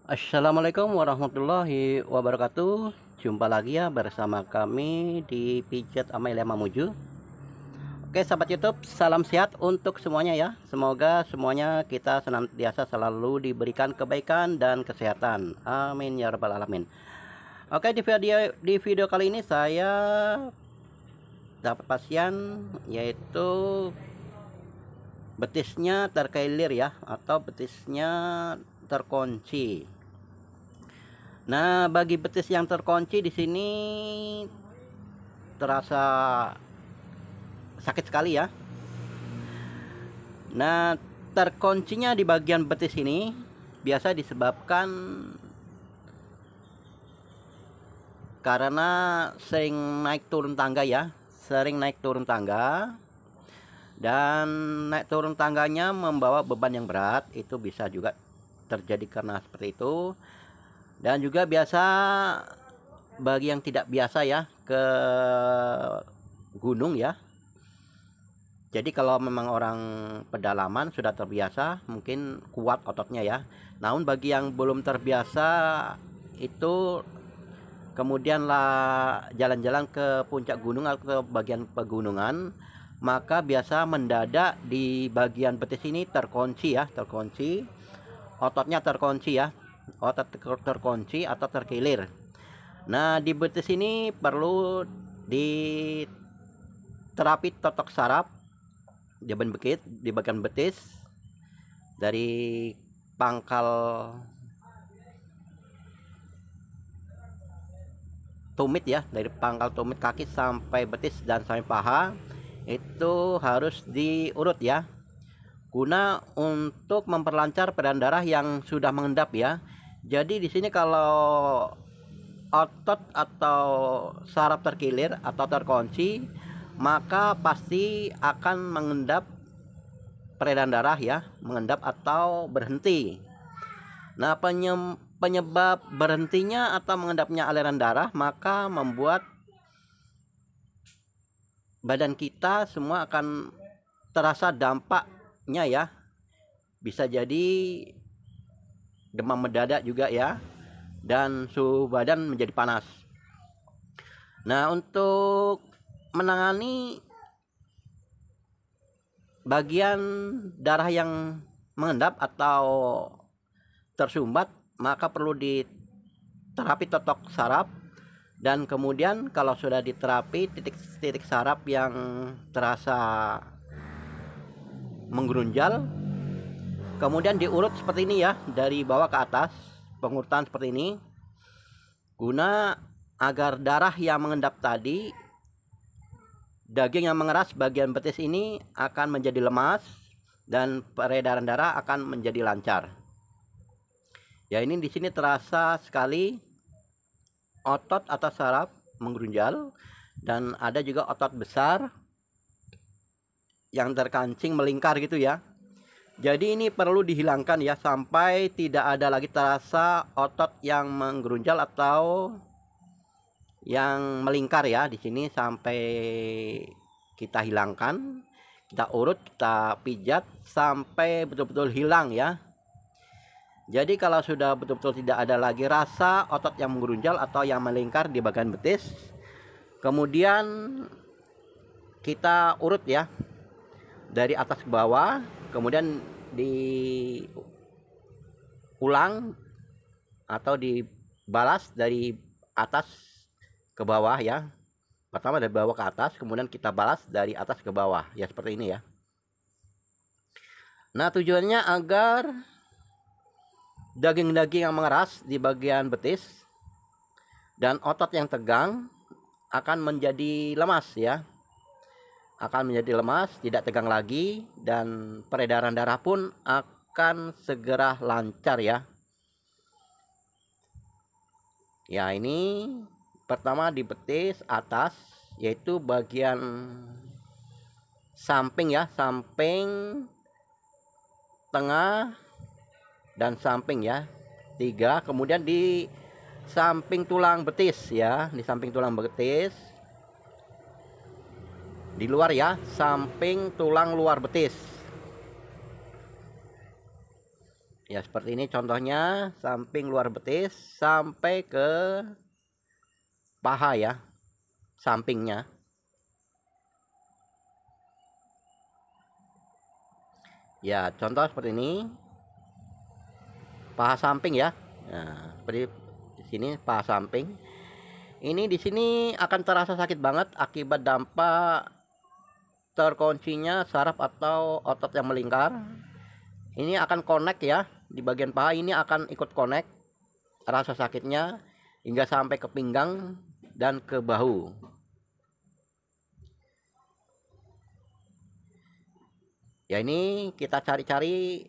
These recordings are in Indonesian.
Assalamualaikum warahmatullahi wabarakatuh. Jumpa lagi ya bersama kami di Pijat Amalia Mamuju. Oke sahabat YouTube, salam sehat untuk semuanya ya. Semoga semuanya kita senantiasa selalu diberikan kebaikan dan kesehatan. Amin ya rabbal alamin. Oke, di video kali ini saya dapat pasien yaitu betisnya terkeilir ya, atau betisnya terkunci. Nah, bagi betis yang terkunci di sini terasa sakit sekali ya. Nah, terkuncinya di bagian betis ini biasa disebabkan karena sering naik turun tangga ya, sering naik turun tangga, dan naik turun tangganya membawa beban yang berat, itu bisa juga terjadi karena seperti itu. Dan juga biasa bagi yang tidak biasa ya ke gunung ya, jadi kalau memang orang pedalaman sudah terbiasa mungkin kuat ototnya ya. Namun bagi yang belum terbiasa itu kemudian lah jalan-jalan ke puncak gunung atau ke bagian pegunungan, maka biasa mendadak di bagian betis ini terkunci ya, terkunci ototnya, terkunci ya, otot terkunci atau terkilir. Nah, di betis ini perlu diterapi totok saraf di bagian betis dari pangkal tumit ya, dari pangkal tumit kaki sampai betis dan sampai paha, itu harus diurut ya, guna untuk memperlancar peredaran darah yang sudah mengendap ya. Jadi di sini kalau otot atau saraf terkilir atau terkunci, maka pasti akan mengendap peredaran darah ya, mengendap atau berhenti. Nah, penyebab berhentinya atau mengendapnya aliran darah maka membuat badan kita semua akan terasa dampaknya ya. Bisa jadi demam mendadak juga ya, dan suhu badan menjadi panas. Nah, untuk menangani bagian darah yang mengendap atau tersumbat, maka perlu diterapi totok saraf. Dan kemudian kalau sudah diterapi titik-titik saraf yang terasa menggerunjal, kemudian diurut seperti ini ya, dari bawah ke atas, pengurutan seperti ini, guna agar darah yang mengendap tadi, daging yang mengeras bagian betis ini akan menjadi lemas dan peredaran darah akan menjadi lancar. Ya, ini di sini terasa sekali otot atau saraf menggerunjal, dan ada juga otot besar yang terkancing melingkar gitu ya. Jadi ini perlu dihilangkan ya, sampai tidak ada lagi terasa otot yang menggerunjal atau yang melingkar ya. Di sini sampai kita hilangkan, kita urut, kita pijat sampai betul-betul hilang ya. Jadi kalau sudah betul-betul tidak ada lagi rasa otot yang menggerunjal atau yang melingkar di bagian betis, kemudian kita urut ya dari atas ke bawah, kemudian diulang atau dibalas dari atas ke bawah ya. Pertama dari bawah ke atas, kemudian kita balas dari atas ke bawah ya, seperti ini ya. Nah, tujuannya agar daging-daging yang mengeras di bagian betis dan otot yang tegang akan menjadi lemas ya, akan menjadi lemas, tidak tegang lagi, dan peredaran darah pun akan segera lancar ya. Ya, ini pertama di betis atas, yaitu bagian samping ya, samping, tengah, dan samping ya, 3. Kemudian di samping tulang betis ya, di samping tulang betis, di luar ya, samping tulang luar betis. Ya seperti ini contohnya, samping luar betis sampai ke paha ya, sampingnya. Ya contoh seperti ini, paha samping ya. Nah, seperti di sini paha samping. Ini di sini akan terasa sakit banget akibat dampak terkuncinya saraf atau otot yang melingkar. Ini akan connect ya, di bagian paha ini akan ikut connect rasa sakitnya hingga sampai ke pinggang dan ke bahu. Ya ini kita cari-cari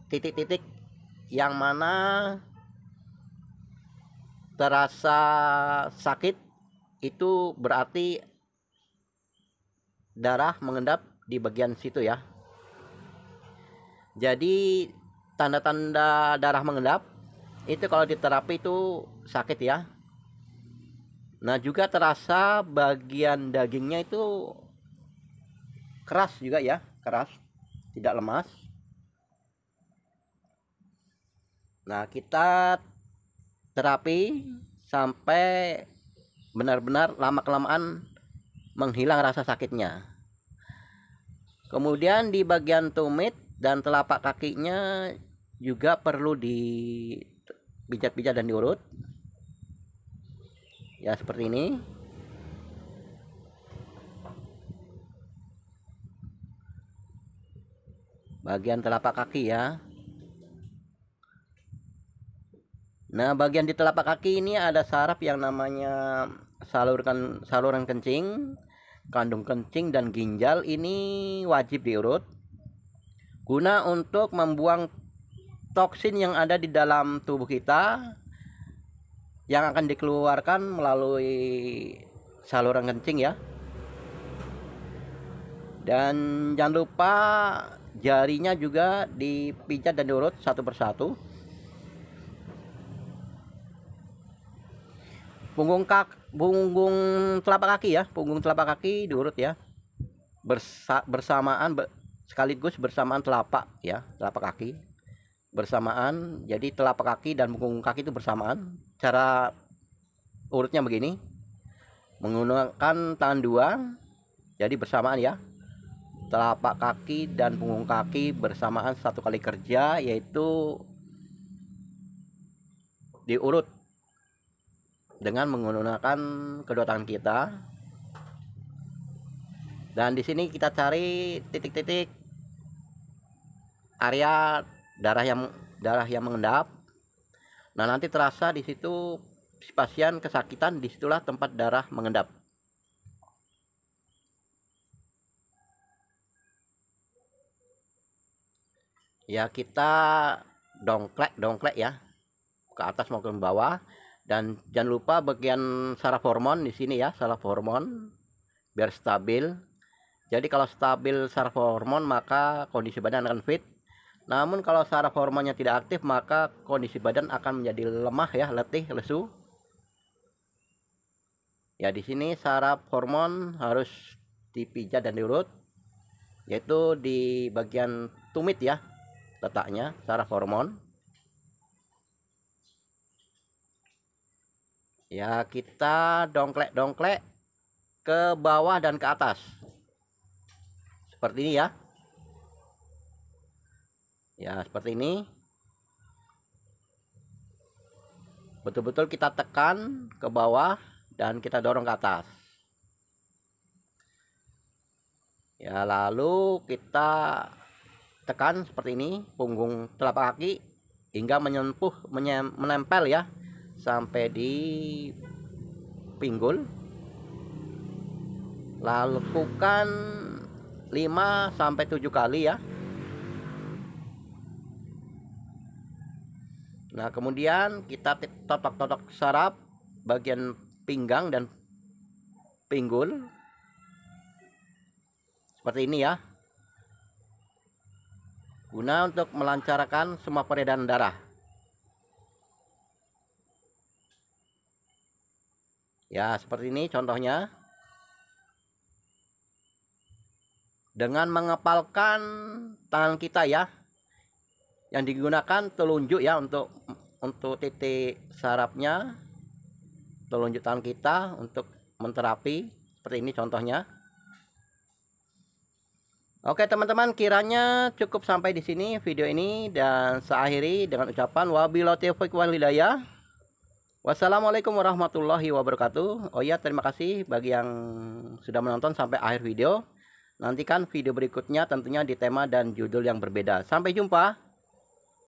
titik-titik yang mana terasa sakit, itu berarti darah mengendap di bagian situ ya. Jadi tanda-tanda darah mengendap itu kalau di terapi itu sakit ya. Nah juga terasa bagian dagingnya itu keras juga ya, keras, tidak lemas. Nah kita terapi sampai benar-benar lama-kelamaan menghilang rasa sakitnya. Kemudian di bagian tumit dan telapak kakinya juga perlu dipijat-pijat dan diurut. Ya seperti ini. Bagian telapak kaki ya. Nah, bagian di telapak kaki ini ada saraf yang namanya saluran kencing, kandung kencing dan ginjal. Ini wajib diurut guna untuk membuang toksin yang ada di dalam tubuh kita yang akan dikeluarkan melalui saluran kencing ya. Dan jangan lupa jarinya juga dipijat dan diurut satu persatu. Punggung telapak kaki ya, punggung telapak kaki diurut ya, bersamaan sekaligus bersamaan telapak ya, telapak kaki bersamaan. Jadi telapak kaki dan punggung kaki itu bersamaan. Cara urutnya begini, menggunakan tangan dua, jadi bersamaan ya, telapak kaki dan punggung kaki bersamaan satu kali kerja, yaitu diurut dengan menggunakan kedua tangan kita. Dan di sini kita cari titik-titik area darah yang mengendap. Nah, nanti terasa di situ si pasien kesakitan, disitulah tempat darah mengendap. Ya kita dongklek ya, ke atas maupun bawah. Dan jangan lupa bagian saraf hormon di sini ya, saraf hormon biar stabil. Jadi kalau stabil saraf hormon maka kondisi badan akan fit. Namun kalau saraf hormonnya tidak aktif maka kondisi badan akan menjadi lemah ya, letih, lesu. Ya di sini saraf hormon harus dipijat dan diurut, yaitu di bagian tumit ya letaknya saraf hormon. Ya kita dongklek ke bawah dan ke atas seperti ini ya. Ya seperti ini, betul-betul kita tekan ke bawah dan kita dorong ke atas ya. Lalu kita tekan seperti ini punggung telapak kaki hingga menempel ya sampai di pinggul. Lakukan 5-7 kali ya. Nah kemudian kita totok-totok saraf bagian pinggang dan pinggul seperti ini ya, guna untuk melancarkan semua peredaran darah. Ya seperti ini contohnya. Dengan mengepalkan tangan kita ya, Yang digunakan telunjuk ya, untuk titik sarafnya, telunjuk tangan kita untuk menterapi seperti ini contohnya. Oke teman-teman, kiranya cukup sampai di sini video ini, dan saya akhiri dengan ucapan wabillahi taufiq wal hidayah. Wassalamualaikum warahmatullahi wabarakatuh. Oh ya, terima kasih bagi yang sudah menonton sampai akhir video. Nantikan video berikutnya tentunya di tema dan judul yang berbeda. Sampai jumpa.